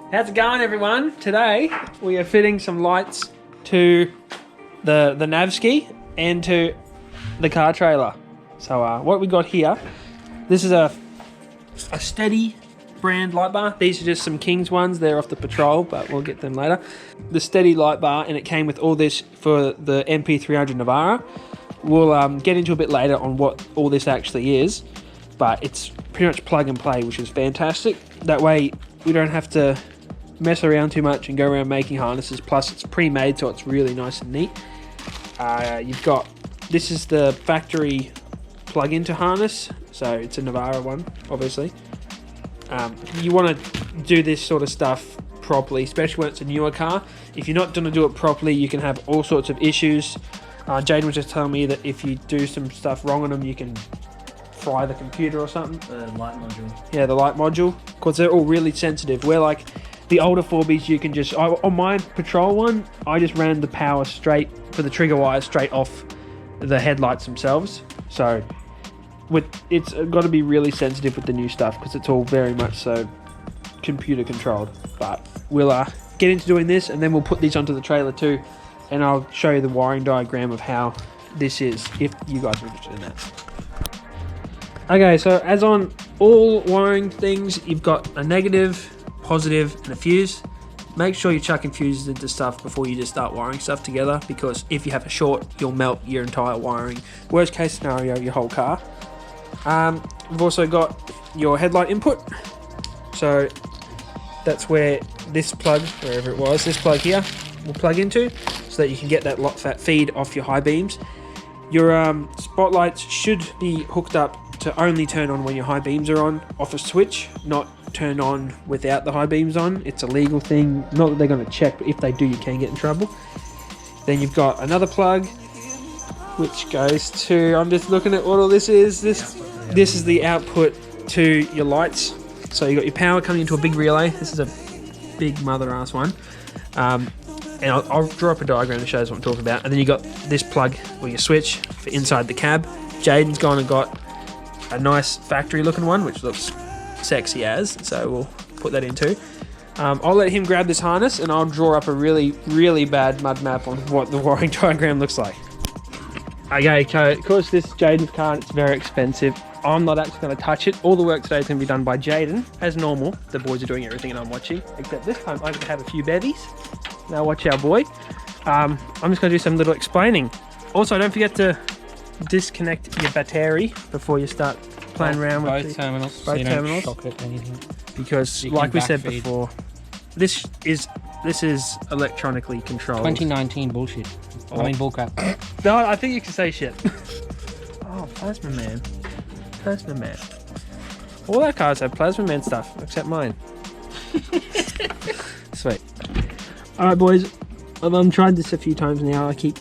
How's it going, everyone? Today we are fitting some lights to the Navski and to the car trailer. So what we got here, this is a Steady brand light bar. These are just some King's ones. They're off the Patrol, but we'll get them later. The Steady light bar, and it came with all this for the MP300 Navara. We'll get into a bit later on what all this actually is, but it's pretty much plug and play, which is fantastic. That way we don't have to mess around too much and go around making harnesses. Plus it's pre-made, so it's really nice and neat. You've got, this is the factory plug-into harness, so it's a Navara one, obviously. You want to do this sort of stuff properly, especially when it's a newer car. If you're not going to do it properly, you can have all sorts of issues. Jayden was just telling me that if you do some stuff wrong on them, you can fry the computer or something. The light module. Yeah, the light module, because they're all really sensitive. Where like the older 4Bs, you can just, on my Patrol one, I just ran the power straight for the trigger wire straight off the headlights themselves. So it's got to be really sensitive with the new stuff, because it's all very much so computer controlled. But we'll get into doing this, and then we'll put these onto the trailer too, and I'll show you the wiring diagram of how this is, if you guys are interested in that. Okay, so as on all wiring things, you've got a negative, positive, and a fuse. Make sure you chucking fuses into stuff before you just start wiring stuff together, because if you have a short, you'll melt your entire wiring. Worst case scenario, your whole car. We've also got your headlight input. So that's where this plug, wherever it was, this plug here will plug into, so that you can get that fat feed off your high beams. Your spotlights should be hooked up to only turn on when your high beams are on, off a switch, not turn on without the high beams on. It's a legal thing, not that they're going to check, but if they do, you can get in trouble. Then you've got another plug, which goes to, I'm just looking at what all this is. This is the output to your lights. So you've got your power coming into a big relay. This is a big mother ass one. And I'll draw up a diagram that shows what I'm talking about. And then you got this plug, or your switch, for inside the cab. Jayden's gone and got a nice factory looking one, which looks sexy as, so we'll put that in too. I'll let him grab this harness, and I'll draw up a really, really bad mud map on what the wiring diagram looks like. Okay, so of course this is Jayden's car, and it's very expensive. I'm not actually going to touch it. All the work today is going to be done by Jayden. As normal, the boys are doing everything and I'm watching, except this time I get to have a few bevies. Now watch our boy. I'm just going to do some little explaining. Also, don't forget to disconnect your battery before you start playing around with both terminals. Both terminals. Shock it, anything. Because, like we said before, this is electronically controlled. 2019 bullshit. I mean bullcrap. No, I think you can say shit. Oh, Plasma Man. Plasma Man. All our cars have Plasma Man stuff, except mine. Sweet. Alright, boys. I've tried this a few times now. I keep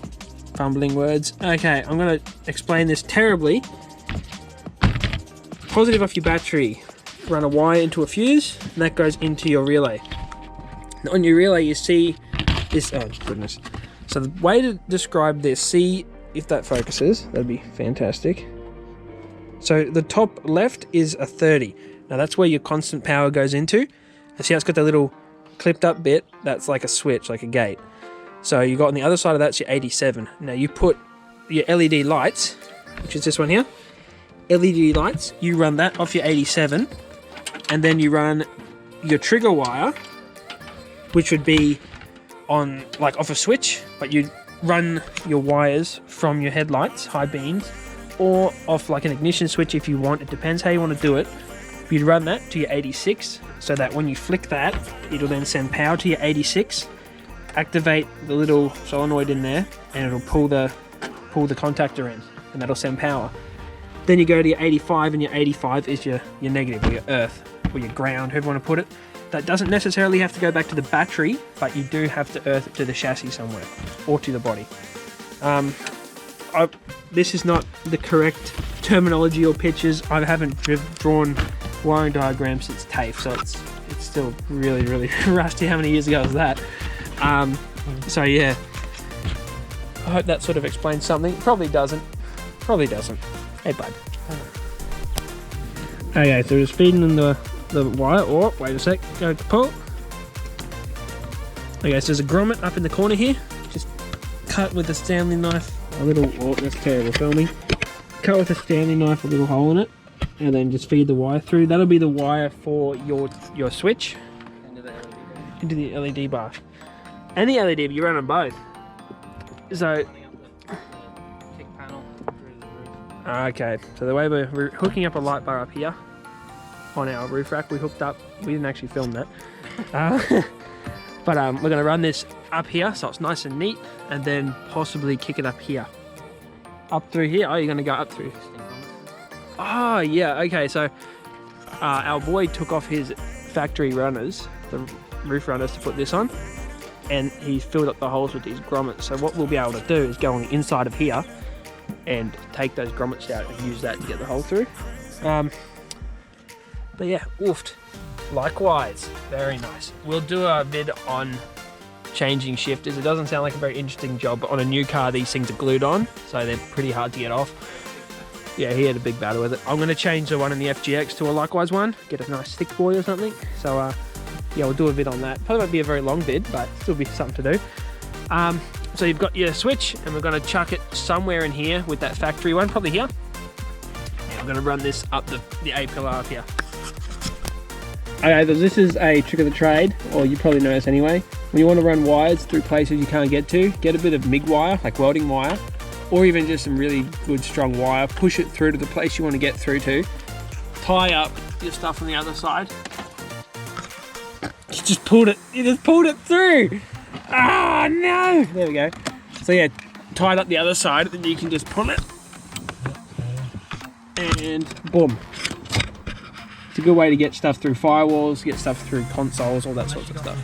fumbling words. Okay, I'm going to explain this terribly. Positive off your battery. Run a wire into a fuse, and that goes into your relay. Now, on your relay, you see this. Oh, goodness. So the way to describe this, see if that focuses, that'd be fantastic. So the top left is a 30. Now that's where your constant power goes into. And see how it's got that little clipped up bit? That's like a switch, like a gate. So you got on the other side of that's your 87. Now you put your LED lights, which is this one here. LED lights, you run that off your 87, and then you run your trigger wire, which would be on like off a switch, but you run your wires from your headlights, high beams, or off like an ignition switch if you want. It depends how you want to do it. You'd run that to your 86, so that when you flick that, it'll then send power to your 86, activate the little solenoid in there, and it'll pull the contactor in, and that'll send power. Then you go to your 85, and your 85 is your negative, or your earth, or your ground, however you want to put it. That doesn't necessarily have to go back to the battery, but you do have to earth it to the chassis somewhere, or to the body. This is not the correct terminology or pictures. I haven't drawn wiring diagrams since TAFE, so it's still really, really rusty. How many years ago was that? So yeah, I hope that sort of explains something. Probably doesn't. Hey bud. Okay, so just feeding them the wire. Oh, wait a sec. Go to pull. Okay, so there's a grommet up in the corner here. Just cut with a Stanley knife. A little. Oh, that's terrible filming. Cut with a Stanley knife a little hole in it, and then just feed the wire through. That'll be the wire for your switch. Into the LED bar. And the LED, you run them both. So. Okay, so the way we're hooking up a light bar up here on our roof rack, we hooked up. We didn't actually film that. But we're going to run this up here so it's nice and neat, and then possibly kick it up here. Up through here? Oh, you're going to go up through. Oh, yeah, okay, so our boy took off his factory runners, the roof runners, to put this on, and he's filled up the holes with these grommets. So what we'll be able to do is go on the inside of here and take those grommets out and use that to get the hole through. But yeah, woofed. Likewise, very nice. We'll do a vid on changing shifters. It doesn't sound like a very interesting job, but on a new car these things are glued on, so they're pretty hard to get off. Yeah, he had a big battle with it. I'm going to change the one in the FGX to a Likewise one, get a nice thick boy or something. So yeah, we'll do a vid on that. Probably won't be a very long vid, but still be something to do. So you've got your switch, and we're going to chuck it somewhere in here with that factory one, probably here. And we're going to run this up the A pillar up here. Okay, this is a trick of the trade, or you probably know this anyway. When you want to run wires through places you can't get to, get a bit of MIG wire, like welding wire, or even just some really good strong wire, push it through to the place you want to get through to, tie up your stuff on the other side. You just pulled it through! Ah, no! There we go. So yeah, tied up the other side, then you can just pull it, and boom. It's a good way to get stuff through firewalls, get stuff through consoles, all that sorts of stuff.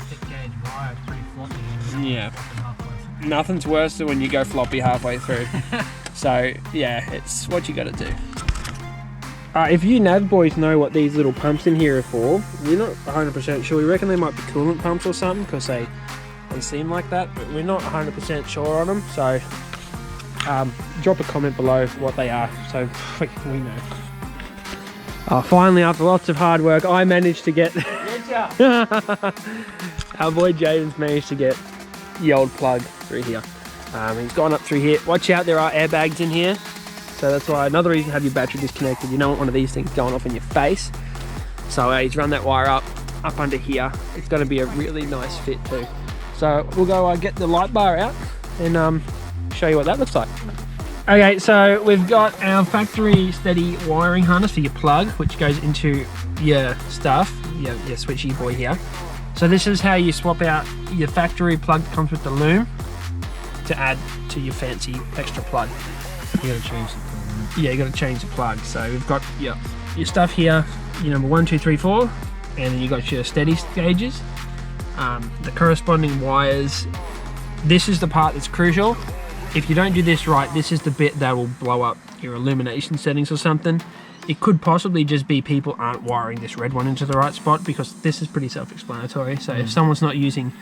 Yeah. Nothing's worse than when you go floppy halfway through. So yeah, it's what you got to do. If you nav boys know what these little pumps in here are for, we're not 100% sure. We reckon they might be coolant pumps or something, because they seem like that, but we're not 100% sure on them. So drop a comment below what they are, so we know. Finally, after lots of hard work, I managed to get our boy Jaydons managed to get the old plug through here. He's gone up through here. Watch out, there are airbags in here, so that's why another reason to have your battery disconnected. You don't want one of these things going off in your face. So he's run that wire up under here. It's going to be a really nice fit too. So we'll go get the light bar out and show you what that looks like. Okay, so we've got our factory steady wiring harness for your plug, which goes into your stuff, your switchy boy here. So this is how you swap out your factory plug that comes with the loom to add to your fancy extra plug. You gotta change the plug. Yeah, you gotta change the plug. So we've got your stuff here, your number 1, 2, 3, 4, and then you got your steady gauges. The corresponding wires. This is the part that's crucial. If you don't do this right, this is the bit that will blow up your illumination settings or something. It could possibly just be people aren't wiring this red one into the right spot, because this is pretty self-explanatory. So if someone's not using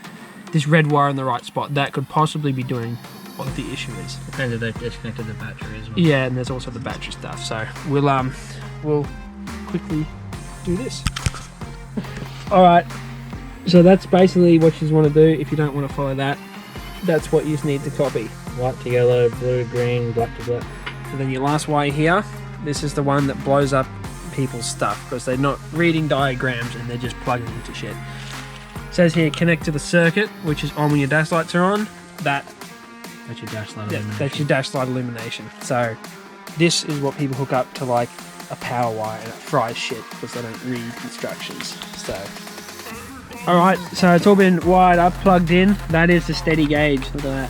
this red wire in the right spot, that could possibly be doing what the issue is. Depends if they've disconnected the battery as well. Yeah, and there's also the battery stuff. So we'll quickly do this. All right. So that's basically what you want to do. If you don't want to follow that, that's what you just need to copy. White to yellow, blue to green, black to black. And then your last wire here, this is the one that blows up people's stuff, because they're not reading diagrams and they're just plugging into shit. It says here, connect to the circuit, which is on when your dash lights are on. That's your dash light illumination. That's your dash light illumination. So this is what people hook up to like a power wire, and it fries shit because they don't read instructions. So alright, so it's all been wired up, plugged in. That is the steady gauge. Look at that.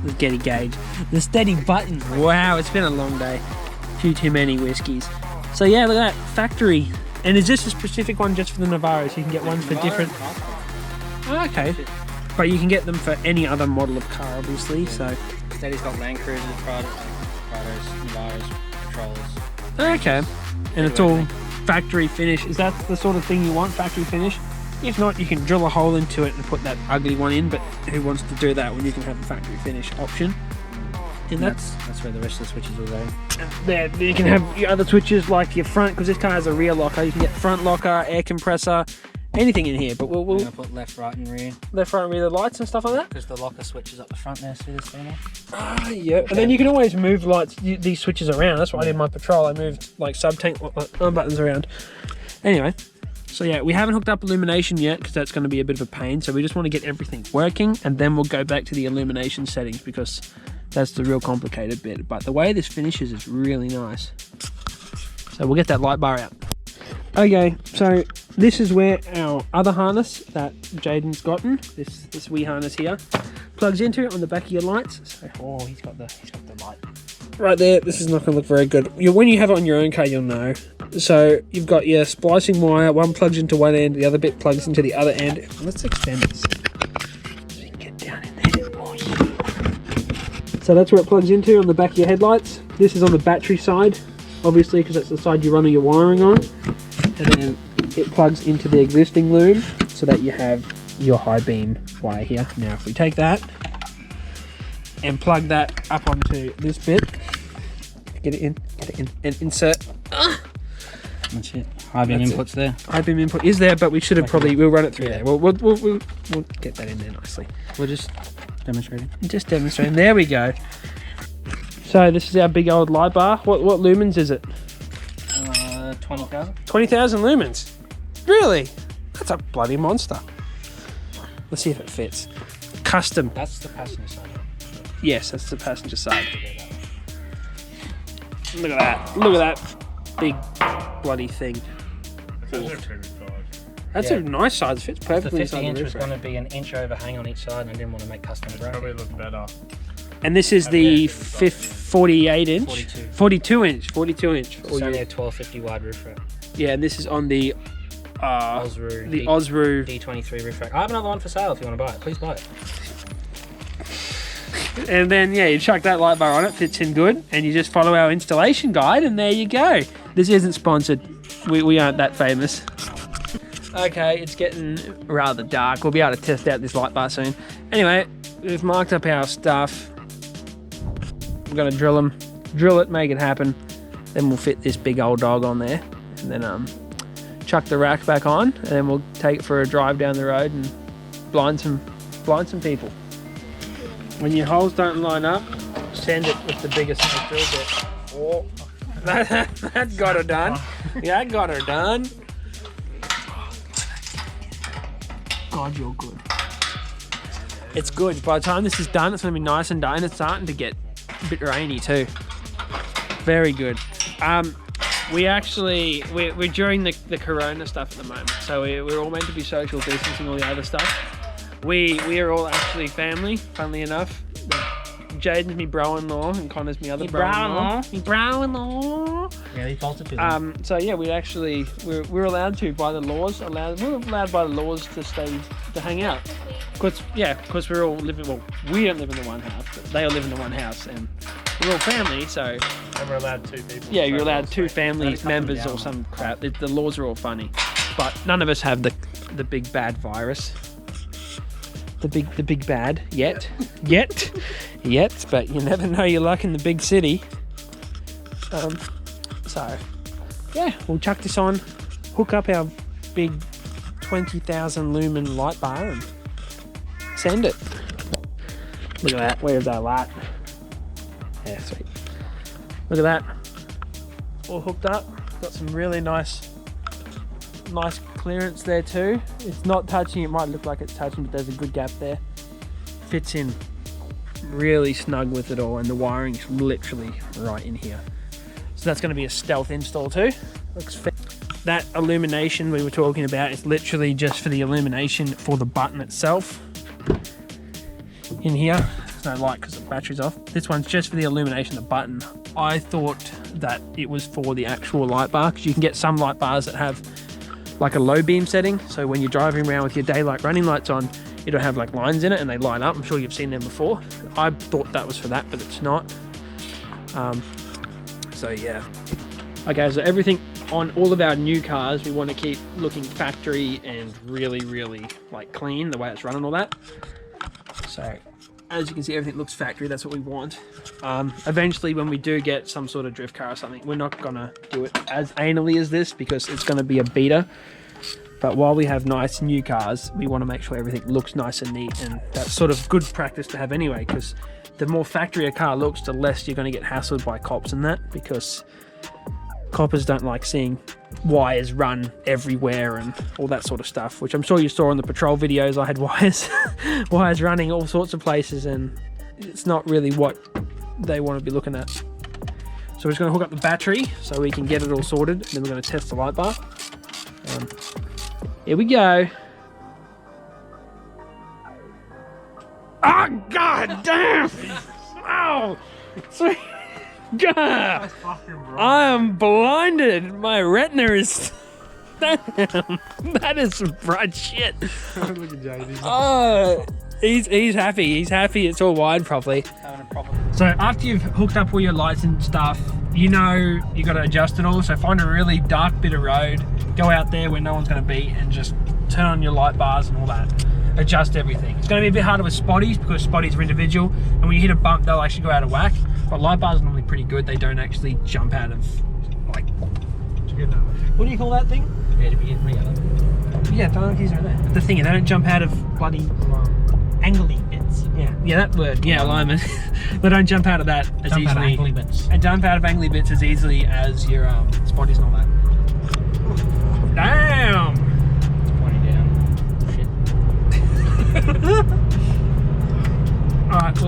The steady gauge. The steady button. Wow, it's been a long day. A few too many whiskeys. So yeah, look at that. Factory. And is this a specific one just for the Navaros? You can get ones for different... Oh, okay. But you can get them for any other model of car, obviously, so... Steady's got Land Cruisers, Prados, Navaros, Patrols. Okay. And it's all factory finish. Is that the sort of thing you want, factory finish? If not, you can drill a hole into it and put that ugly one in, but who wants to do that when you can have a factory finish option? And That's where the rest of the switches will go. there you can have your other switches like your front, because this car has a rear locker. You can get front locker, air compressor, anything in here. But we'll I'm gonna put left, right, and rear. left, front, and rear, the lights and stuff like that. Because the locker switches up the front there, see this thing? Ah, yeah. And then you can always move lights, these switches around. That's what I did in my Patrol. I moved like sub-tank buttons around. Anyway, so yeah, we haven't hooked up illumination yet because that's going to be a bit of a pain. So we just want to get everything working, and then we'll go back to the illumination settings because that's the real complicated bit. But the way this finishes is really nice. So we'll get that light bar out. Okay, so this is where our other harness that Jaydon's gotten, this wee harness here, plugs into on the back of your lights. So, oh, he's got the light right there. This is not going to look very good. When you have it on your own car, you'll know. So you've got your splicing wire. One plugs into one end, the other bit plugs into the other end. Let's extend this so we can get down in there. Oh, yeah. So that's where it plugs into on the back of your headlights. This is on the battery side, obviously, because that's the side you're running your wiring on. And then it plugs into the existing loom so that you have your high beam wire here. Now if we take that and plug that up onto this bit, get it in, and insert. That's it. High beam input's there. High beam input is there, but we should have we'll run it through there. We'll get that in there nicely. We're just demonstrating. Just demonstrating. There we go. So this is our big old light bar. What lumens is it? 20,000. 20,000 lumens. Really? That's a bloody monster. Let's see if it fits. Custom. That's the passenger side. Yes, that's the passenger side. Look at that. Look at that big bloody thing. That's a nice size. It fits The perfectly 50 inside inch the was roof going to be an inch overhang on each side, and I didn't want to make custom bracket. Probably look better. And this is the 48 inch? 42 inch. 42 inch. It's only a 1250 wide roof rack. Yeah, and this is on the Osru. the Osru D23 roof rack. I have another one for sale if you want to buy it. Please buy it. And then, yeah, you chuck that light bar on it, fits in good, and you just follow our installation guide, and there you go. This isn't sponsored. We aren't that famous. Okay, it's getting rather dark. We'll be able to test out this light bar soon. Anyway, we've marked up our stuff. We're going to drill it, make it happen. Then we'll fit this big old dog on there, and then chuck the rack back on, and then we'll take it for a drive down the road and blind some people. When your holes don't line up, send it with the biggest drill bit. Oh, that got her done. Yeah, that got her done. God, you're good. It's good. By the time this is done, it's going to be nice and done. It's starting to get a bit rainy too. Very good. We're during the corona stuff at the moment, so we're all meant to be social distancing, all the other stuff. We are all actually family, funnily enough. Jaydon's me bro-in-law and Connor's me other bro-in-law. Me bro-in-law. Yeah, he bolted to So yeah, we're allowed to by the laws. We're allowed by the laws to hang out. Because we're all living. Well, we don't live in the one house, but they all live in the one house, and we're all family. So And we're allowed 2 people. yeah, you're allowed 2 family members or some crap. The laws are all funny, but none of us have the big bad virus. The big bad yet, but you never know your luck in the big city. So yeah, we'll chuck this on, hook up our big 20,000 lumen light bar and send it. Look at that. Where's our light? Yeah, sweet. Look at that. All hooked up. Got some really nice clearance there too. It's not touching. It might look like it's touching, but there's a good gap there. Fits in really snug with it all, and the wiring's literally right in here. So that's going to be a stealth install too. Looks fair. That illumination we were talking about is literally just for the illumination for the button itself. In here, there's no light because the battery's off. This one's just for the illumination of the button. I thought that it was for the actual light bar, because you can get some light bars that have like a low beam setting, so when you're driving around with your daylight running lights on, it'll have like lines in it and they light up. I'm sure you've seen them before. I thought that was for that, but it's not. So yeah. Okay, so everything on all of our new cars, we want to keep looking factory and really like clean, the way it's run and all that. So as you can see, everything looks factory. That's what we want. Eventually, when we do get some sort of drift car or something, we're not gonna do it as anally as this because it's gonna be a beater. But while we have nice new cars, we want to make sure everything looks nice and neat, and that's sort of good practice to have anyway, because the more factory a car looks, the less you're going to get hassled by cops and that, because coppers don't like seeing wires run everywhere and all that sort of stuff, which I'm sure you saw in the patrol videos. I had wires running all sorts of places, and it's not really what they want to be looking at. So we're just going to hook up the battery so we can get it all sorted, and then we're going to test the light bar. Here we go. Oh, god damn! Ow! Sweet. God! I am blinded. My retina is... Damn! That is some bright shit. Look at Jay. Oh, he's happy. He's happy it's all wired properly. Having a problem. So after you've hooked up all your lights and stuff, you know you got to adjust it all. So find a really dark bit of road, go out there where no one's going to be, and just turn on your light bars and all that. Adjust everything. It's going to be a bit harder with spotties because spotties are individual, and when you hit a bump, they'll actually go out of whack. But light bars are normally pretty good. They don't actually jump out of, like, what do you call that thing? Yeah, donkeys are there. The thing is, they don't jump out of bloody angly bits. Yeah, that word. Yeah, alignment. They don't jump out of that as easily. Angly bits. And jump out of angly bits as easily as your spotties and all that. Damn! It's pointing down. Shit. Alright,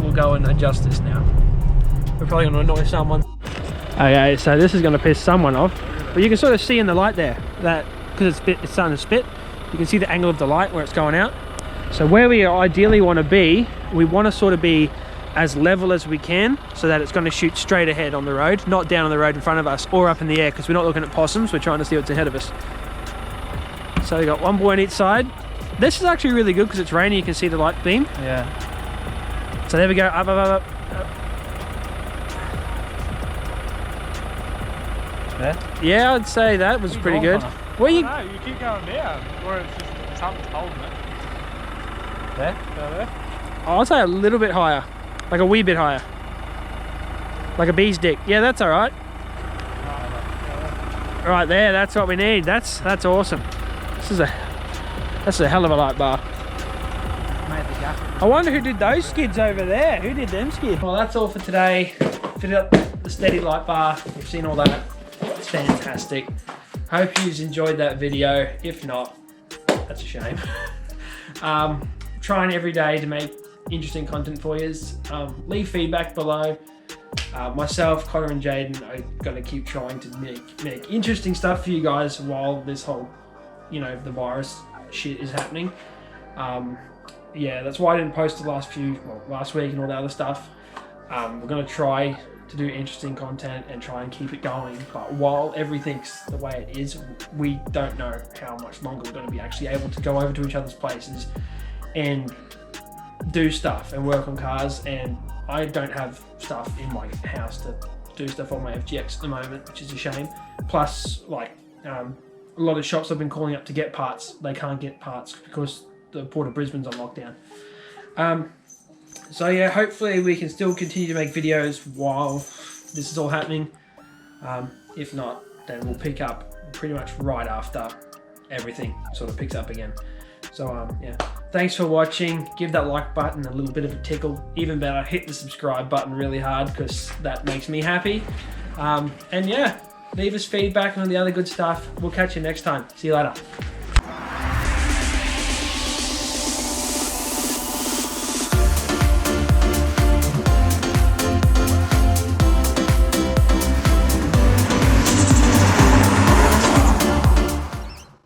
we'll go and adjust this now. We're probably gonna annoy someone. Okay, so this is gonna piss someone off. But you can sort of see in the light there that because it's starting to spit, you can see the angle of the light where it's going out. So where we ideally want to be, we want to sort of be as level as we can so that it's going to shoot straight ahead on the road, not down on the road in front of us or up in the air, because we're not looking at possums, we're trying to see what's ahead of us. So we got one boy on each side. This is actually really good because it's raining, you can see the light beam. Yeah. So there we go, up, up, up, up. Yeah, I'd say that was pretty good. Well, you keep going down, or it's just something's holding it. There? There? I'll say a little bit higher, like a wee bit higher, like a bee's dick. Yeah, that's all right. Right there, that's what we need. That's awesome. That's a hell of a light bar. I wonder who did those skids over there. Who did them skids? Well, that's all for today. Fitted up the steady light bar. You've seen all that. It's fantastic. Hope you've enjoyed that video. If not, that's a shame. Trying every day to make interesting content for you. Leave feedback below. Myself, Connor and Jayden are going to keep trying to make interesting stuff for you guys while this whole, the virus shit is happening. Yeah, that's why I didn't post the last week and all that other stuff. We're going to try to do interesting content and try and keep it going, but while everything's the way it is, we don't know how much longer we're going to be actually able to go over to each other's places and do stuff and work on cars. And I don't have stuff in my house to do stuff on my FGX at the moment, which is a shame. Plus, a lot of shops I've been calling up to get parts, they can't get parts because the Port of Brisbane's on lockdown. So yeah, hopefully we can still continue to make videos while this is all happening. If not, then we'll pick up pretty much right after everything sort of picks up again. So yeah, thanks for watching. Give that like button a little bit of a tickle. Even better, hit the subscribe button really hard because that makes me happy. And yeah, leave us feedback and all the other good stuff. We'll catch you next time. See you later.